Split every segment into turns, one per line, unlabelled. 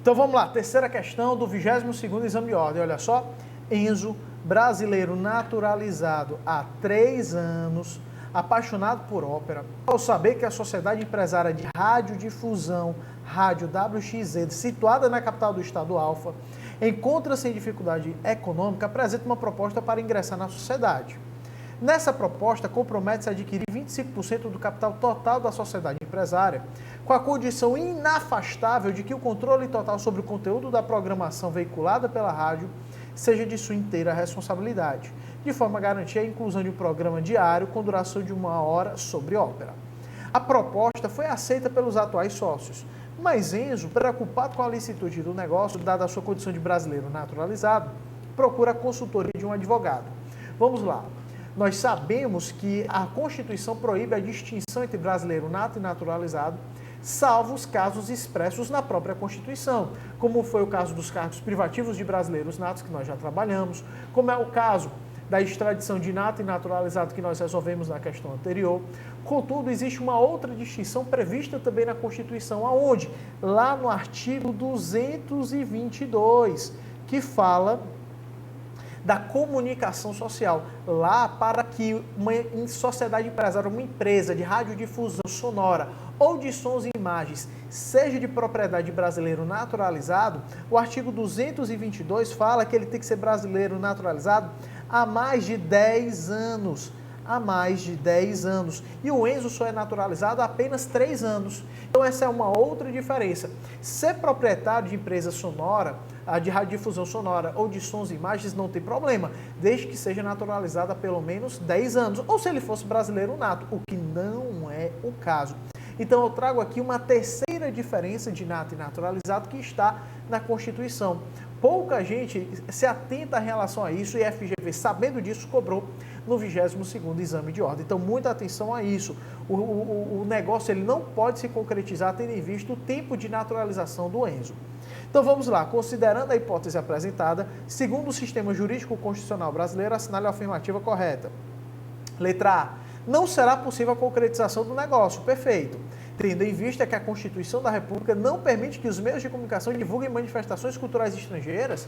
Então vamos lá, terceira questão do 22º exame de ordem. Olha só, Enzo, brasileiro naturalizado há 3 anos, apaixonado por ópera, ao saber que a Sociedade Empresária de Radiodifusão, Rádio WXZ, situada na capital do estado Alfa, encontra-se em dificuldade econômica, apresenta uma proposta para ingressar na sociedade. Nessa proposta, compromete-se a adquirir 25% do capital total da sociedade empresária, com a condição inafastável de que o controle total sobre o conteúdo da programação veiculada pela rádio seja de sua inteira responsabilidade, de forma a garantir a inclusão de um programa diário com duração de 1 hora sobre ópera. A proposta foi aceita pelos atuais sócios, mas Enzo, preocupado com a licitude do negócio, dada a sua condição de brasileiro naturalizado, procura a consultoria de um advogado. Vamos lá. Nós sabemos que a Constituição proíbe a distinção entre brasileiro nato e naturalizado, salvo os casos expressos na própria Constituição, como foi o caso dos cargos privativos de brasileiros natos, que nós já trabalhamos, como é o caso da extradição de nato e naturalizado, que nós resolvemos na questão anterior. Contudo, existe uma outra distinção prevista também na Constituição, aonde? Lá no artigo 222, que fala da comunicação social, lá para que uma sociedade empresária, uma empresa de radiodifusão sonora ou de sons e imagens, seja de propriedade brasileiro naturalizado, o artigo 222 fala que ele tem que ser brasileiro naturalizado há mais de 10 anos. Há mais de 10 anos. E o Enzo só é naturalizado há apenas 3 anos. Então essa é uma outra diferença. Ser proprietário de empresa sonora, de radiodifusão sonora ou de sons e imagens não tem problema, desde que seja naturalizado há pelo menos 10 anos. Ou se ele fosse brasileiro nato, o que não é o caso. Então eu trago aqui uma terceira diferença de nato e naturalizado que está na Constituição. Pouca gente se atenta em relação a isso e a FGV, sabendo disso, cobrou no 22º exame de ordem. Então, muita atenção a isso. O negócio ele não pode se concretizar tendo em vista o tempo de naturalização do Enzo. Então, vamos lá. Considerando a hipótese apresentada, segundo o sistema jurídico constitucional brasileiro, assinale a afirmativa correta. Letra A. Não será possível a concretização do negócio. Perfeito. Tendo em vista que a Constituição da República não permite que os meios de comunicação divulguem manifestações culturais estrangeiras,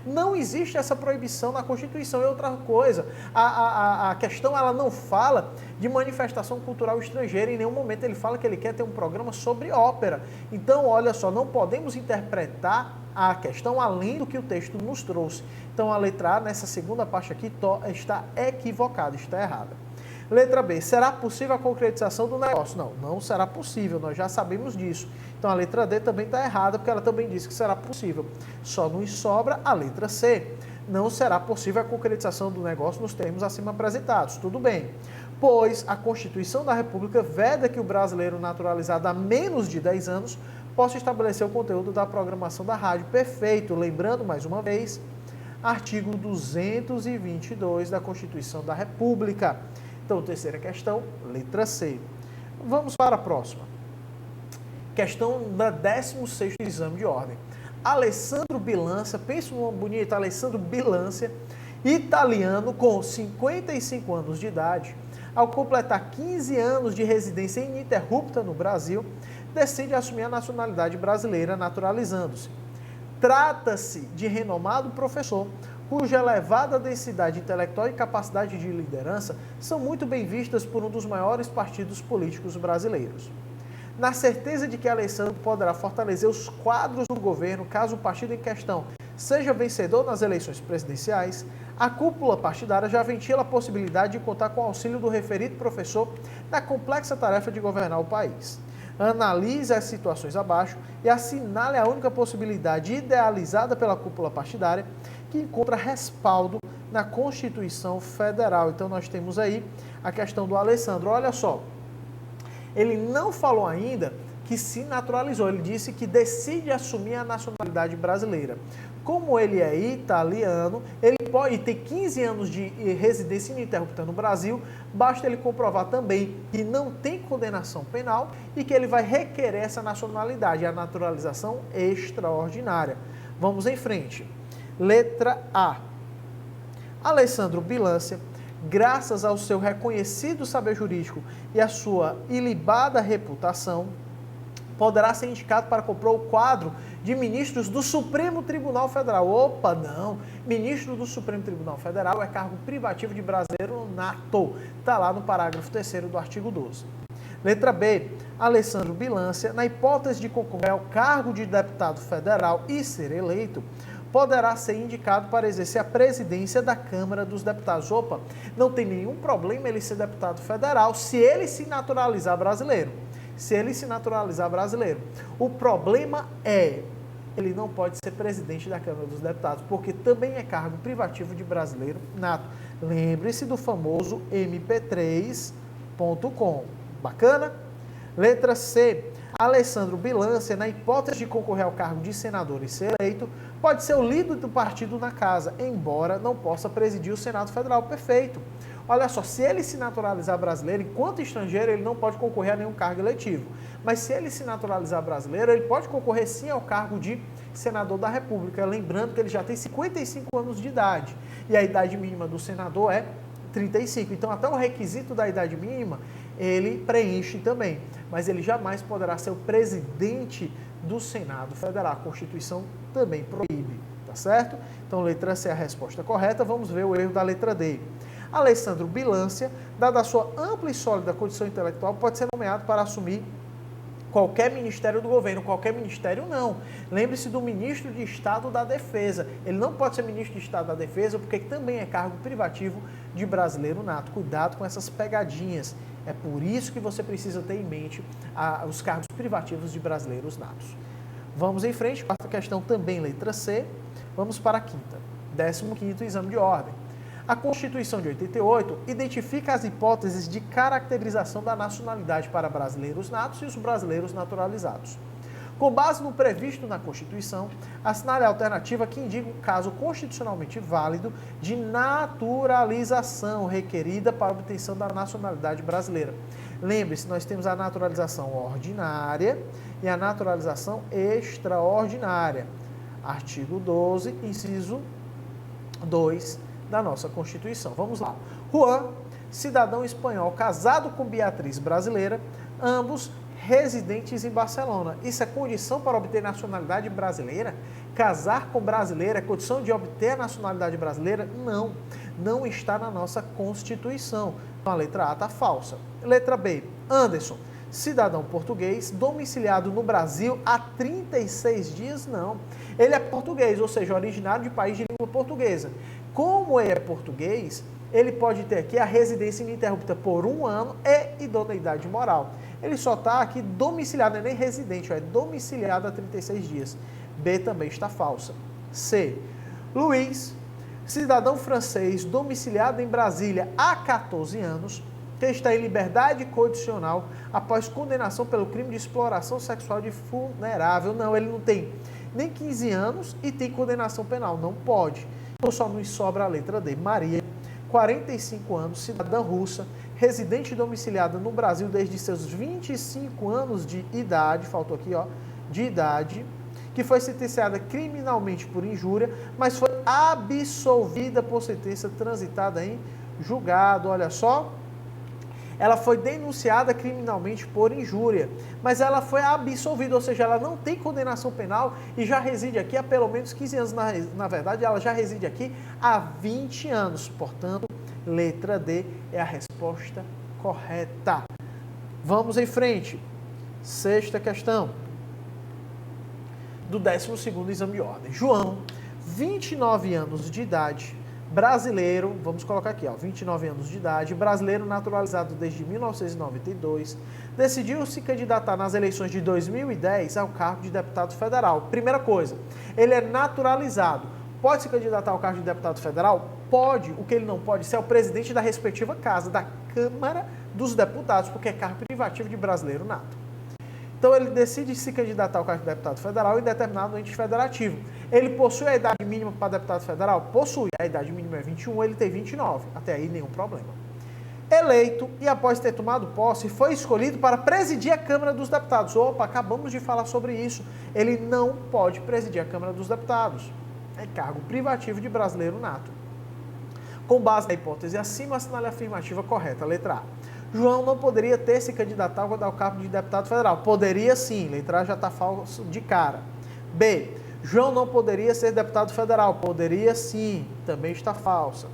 não existe essa proibição na Constituição. E outra coisa, a questão ela não fala de manifestação cultural estrangeira, em nenhum momento ele fala que ele quer ter um programa sobre ópera. Então, olha só, não podemos interpretar a questão além do que o texto nos trouxe. Então, a letra A, nessa segunda parte aqui, está equivocada, está errada. Letra B, será possível a concretização do negócio? Não, não será possível, nós já sabemos disso. Então a letra D também está errada, porque ela também disse que será possível. Só nos sobra a letra C. Não será possível a concretização do negócio nos termos acima apresentados. Tudo bem, pois a Constituição da República veda que o brasileiro naturalizado há menos de 10 anos possa estabelecer o conteúdo da programação da rádio. Perfeito, lembrando mais uma vez, artigo 222 da Constituição da República. Então, terceira questão, letra C. Vamos para a próxima. Questão da 16º exame de ordem. Alessandro Bilancia, pensa numa bonita, Alessandro Bilancia, italiano com 55 anos de idade, ao completar 15 anos de residência ininterrupta no Brasil, decide assumir a nacionalidade brasileira, naturalizando-se. Trata-se de renomado professor, cuja elevada densidade intelectual e capacidade de liderança são muito bem vistas por um dos maiores partidos políticos brasileiros. Na certeza de que Alessandro poderá fortalecer os quadros do governo caso o partido em questão seja vencedor nas eleições presidenciais, a cúpula partidária já ventila a possibilidade de contar com o auxílio do referido professor na complexa tarefa de governar o país. Analise as situações abaixo e assinale a única possibilidade idealizada pela cúpula partidária que encontra respaldo na Constituição Federal. Então, nós temos aí a questão do Alessandro. Olha só, ele não falou ainda que se naturalizou, ele disse que decide assumir a nacionalidade brasileira. Como ele é italiano, ele pode ter 15 anos de residência ininterrupta no Brasil, basta ele comprovar também que não tem condenação penal e que ele vai requerer essa nacionalidade, a naturalização extraordinária. Vamos em frente. Letra A. Alessandro Bilancia, graças ao seu reconhecido saber jurídico e à sua ilibada reputação, poderá ser indicado para compor o quadro de ministros do Supremo Tribunal Federal. Opa, não. Ministro do Supremo Tribunal Federal é cargo privativo de brasileiro nato. Está lá no parágrafo 3º do artigo 12. Letra B. Alessandro Bilância, na hipótese de concorrer ao cargo de deputado federal e ser eleito, poderá ser indicado para exercer a presidência da Câmara dos Deputados. Opa, não tem nenhum problema ele ser deputado federal se ele se naturalizar brasileiro. Se ele se naturalizar brasileiro. O problema é, ele não pode ser presidente da Câmara dos Deputados, porque também é cargo privativo de brasileiro nato. Lembre-se do famoso mp3.com. Bacana? Letra C. Alessandro Bilância, na hipótese de concorrer ao cargo de senador e ser eleito, pode ser o líder do partido na casa, embora não possa presidir o Senado Federal. Perfeito. Olha só, se ele se naturalizar brasileiro, enquanto estrangeiro, ele não pode concorrer a nenhum cargo eletivo. Mas se ele se naturalizar brasileiro, ele pode concorrer sim ao cargo de senador da República. Lembrando que ele já tem 55 anos de idade. E a idade mínima do senador é 35. Então, até o requisito da idade mínima, ele preenche também. Mas ele jamais poderá ser o presidente do Senado Federal. A Constituição também proíbe, tá certo? Então, letra C é a resposta correta. Vamos ver o erro da letra D. Alessandro Bilância, dada a sua ampla e sólida condição intelectual, pode ser nomeado para assumir qualquer ministério do governo. Qualquer ministério, não. Lembre-se do ministro de Estado da Defesa. Ele não pode ser ministro de Estado da Defesa, porque também é cargo privativo de brasileiro nato. Cuidado com essas pegadinhas. É por isso que você precisa ter em mente os cargos privativos de brasileiros natos. Vamos em frente. Quarta questão, também letra C. Vamos para a quinta. 15º exame de ordem. A Constituição de 88 identifica as hipóteses de caracterização da nacionalidade para brasileiros natos e os brasileiros naturalizados. Com base no previsto na Constituição, assinale a alternativa que indica um caso constitucionalmente válido de naturalização requerida para a obtenção da nacionalidade brasileira. Lembre-se, nós temos a naturalização ordinária e a naturalização extraordinária. Artigo 12, inciso 2 da nossa Constituição. Vamos lá. Juan, cidadão espanhol casado com Beatriz brasileira, ambos residentes em Barcelona. Isso é condição para obter nacionalidade brasileira? Casar com brasileira é condição de obter a nacionalidade brasileira? Não, não está na nossa Constituição. Então a letra A está falsa. Letra B, Anderson, cidadão português, domiciliado no Brasil há 36 dias? Não. Ele é português, ou seja, originário de país de língua portuguesa. Como ele é português, ele pode ter aqui a residência ininterrupta por 1 ano e idoneidade moral. Ele só está aqui domiciliado, não é nem residente, é domiciliado há 36 dias. B também está falsa. C. Luiz, cidadão francês, domiciliado em Brasília há 14 anos, que está em liberdade condicional após condenação pelo crime de exploração sexual de vulnerável. Não, ele não tem nem 15 anos e tem condenação penal, não pode. Então só nos sobra a letra D. Maria, 45 anos, cidadã russa, residente domiciliada no Brasil desde seus 25 anos de idade, faltou aqui, ó, de idade, que foi sentenciada criminalmente por injúria, mas foi absolvida por sentença transitada em julgado. Olha só, ela foi denunciada criminalmente por injúria, mas ela foi absolvida, ou seja, ela não tem condenação penal e já reside aqui há pelo menos 15 anos. Na verdade, ela já reside aqui há 20 anos. Portanto, letra D é a resposta correta. Vamos em frente. Sexta questão do 12º exame de ordem. João, 29 anos de idade, brasileiro, vamos colocar aqui, ó, 29 anos de idade, brasileiro naturalizado desde 1992, decidiu se candidatar nas eleições de 2010 ao cargo de deputado federal. Primeira coisa, ele é naturalizado. Pode se candidatar ao cargo de deputado federal? Pode. O que ele não pode ser é o presidente da respectiva casa, da Câmara dos Deputados, porque é cargo privativo de brasileiro nato. Então, ele decide se candidatar ao cargo de deputado federal em determinado ente federativo. Ele possui a idade mínima para deputado federal? Possui. A idade mínima é 21, ele tem 29. Até aí, nenhum problema. Eleito e após ter tomado posse, foi escolhido para presidir a Câmara dos Deputados. Opa, acabamos de falar sobre isso. Ele não pode presidir a Câmara dos Deputados. É cargo privativo de brasileiro nato. Com base na hipótese acima, assinale a afirmativa correta. Letra A. João não poderia ter se candidatado ao cargo de deputado federal. Poderia sim, letra A já está falso de cara. B. João não poderia ser deputado federal. Poderia sim, também está falsa.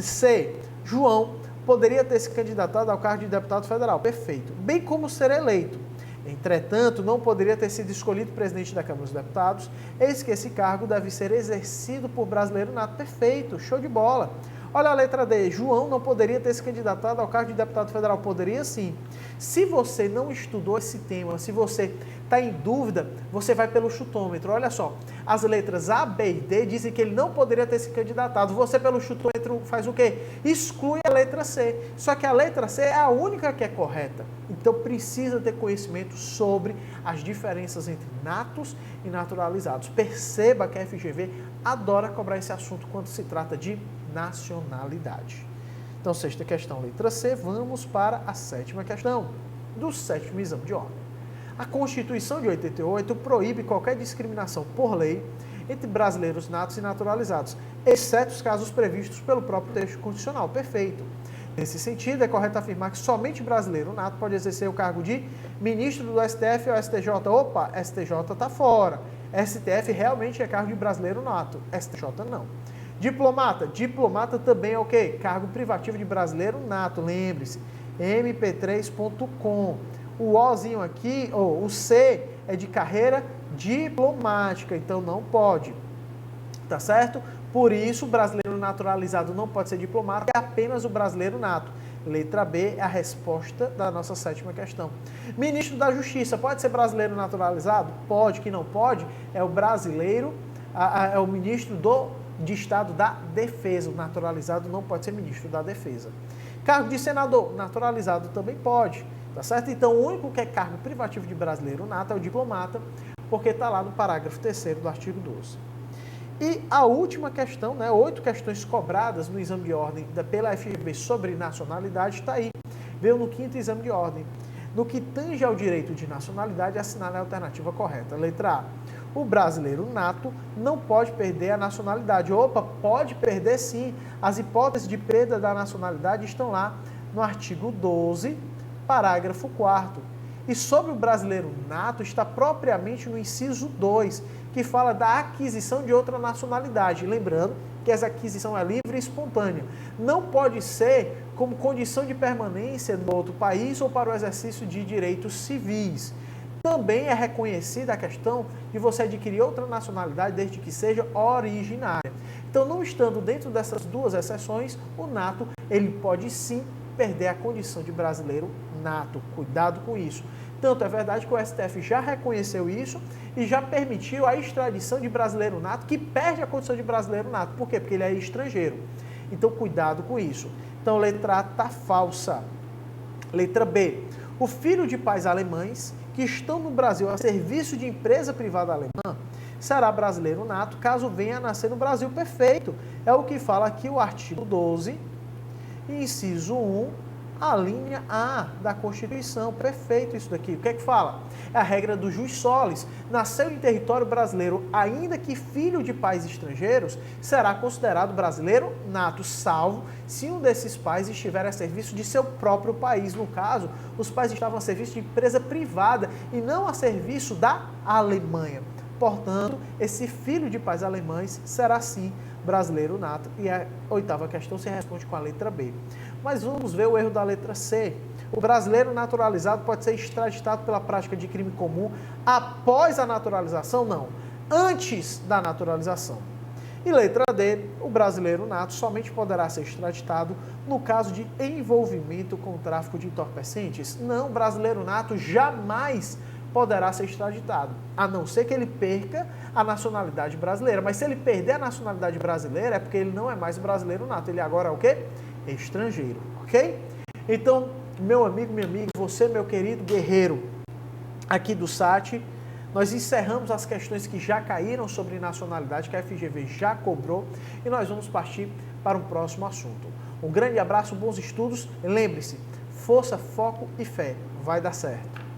C. João poderia ter se candidatado ao cargo de deputado federal. Perfeito. Bem como ser eleito. Entretanto, não poderia ter sido escolhido presidente da Câmara dos Deputados, eis que esse cargo deve ser exercido por brasileiro nato. Perfeito, show de bola. Olha a letra D, João não poderia ter se candidatado ao cargo de deputado federal. Poderia sim. Se você não estudou esse tema, se você está em dúvida, você vai pelo chutômetro. Olha só, as letras A, B e D dizem que ele não poderia ter se candidatado. Você pelo chutômetro faz o quê? Exclui a letra C. Só que a letra C é a única que é correta. Então precisa ter conhecimento sobre as diferenças entre natos e naturalizados. Perceba que a FGV adora cobrar esse assunto quando se trata de nacionalidade. Então, sexta questão, letra C. Vamos para a sétima questão do sétimo exame de ordem. A Constituição de 88 proíbe qualquer discriminação por lei entre brasileiros natos e naturalizados, exceto os casos previstos pelo próprio texto constitucional. Perfeito. Nesse sentido, é correto afirmar que somente brasileiro nato pode exercer o cargo de ministro do STF ou STJ. Opa, STJ está fora. STF realmente é cargo de brasileiro nato, STJ não. Diplomata. Diplomata também é o quê? Cargo privativo de brasileiro nato, lembre-se. mp3.com. O Ozinho aqui, ou o C, é de carreira diplomática, então não pode. Tá certo? Por isso, o brasileiro naturalizado não pode ser diplomata, é apenas o brasileiro nato. Letra B é a resposta da nossa sétima questão. Ministro da Justiça, pode ser brasileiro naturalizado? Pode, que não pode, é o brasileiro, é o ministro de Estado da Defesa. O naturalizado não pode ser ministro da Defesa. Cargo de senador, naturalizado também pode, tá certo? Então, o único que é cargo privativo de brasileiro nato é o diplomata, porque está lá no parágrafo 3º do artigo 12. E a última questão, 8 questões cobradas no exame de ordem pela FGV sobre nacionalidade, está aí. Veio no 5º exame de ordem. No que tange ao direito de nacionalidade, assinale a alternativa correta. Letra A. O brasileiro nato não pode perder a nacionalidade. Opa, pode perder sim. As hipóteses de perda da nacionalidade estão lá no artigo 12, parágrafo 4º. E sobre o brasileiro nato está propriamente no inciso 2, que fala da aquisição de outra nacionalidade. Lembrando que essa aquisição é livre e espontânea. Não pode ser como condição de permanência no outro país ou para o exercício de direitos civis. Também é reconhecida a questão de você adquirir outra nacionalidade desde que seja originária. Então, não estando dentro dessas duas exceções, o nato ele pode sim perder a condição de brasileiro nato. Cuidado com isso. Tanto é verdade que o STF já reconheceu isso e já permitiu a extradição de brasileiro nato que perde a condição de brasileiro nato. Por quê? Porque ele é estrangeiro. Então, cuidado com isso. Então, letra A está falsa. Letra B. O filho de pais alemães que estão no Brasil a serviço de empresa privada alemã será brasileiro nato caso venha a nascer no Brasil. Perfeito. É o que fala aqui o artigo 12, inciso 1, a linha A da Constituição. Perfeito isso daqui. O que é que fala? É a regra do jus solis. Nasceu em território brasileiro, ainda que filho de pais estrangeiros, será considerado brasileiro nato, salvo se um desses pais estiver a serviço de seu próprio país. No caso, os pais estavam a serviço de empresa privada e não a serviço da Alemanha. Portanto, esse filho de pais alemães será sim brasileiro nato. E a oitava questão se responde com a letra B. Mas vamos ver o erro da letra C. O brasileiro naturalizado pode ser extraditado pela prática de crime comum após a naturalização? Não. Antes da naturalização. E letra D, o brasileiro nato somente poderá ser extraditado no caso de envolvimento com o tráfico de entorpecentes? Não, o brasileiro nato jamais poderá ser extraditado, a não ser que ele perca a nacionalidade brasileira. Mas se ele perder a nacionalidade brasileira, é porque ele não é mais brasileiro nato, ele agora é o quê? Estrangeiro, ok? Então, meu amigo, minha amiga, você, meu querido guerreiro aqui do SAT, nós encerramos as questões que já caíram sobre nacionalidade, que a FGV já cobrou, e nós vamos partir para um próximo assunto. Um grande abraço, bons estudos, lembre-se, força, foco e fé, vai dar certo.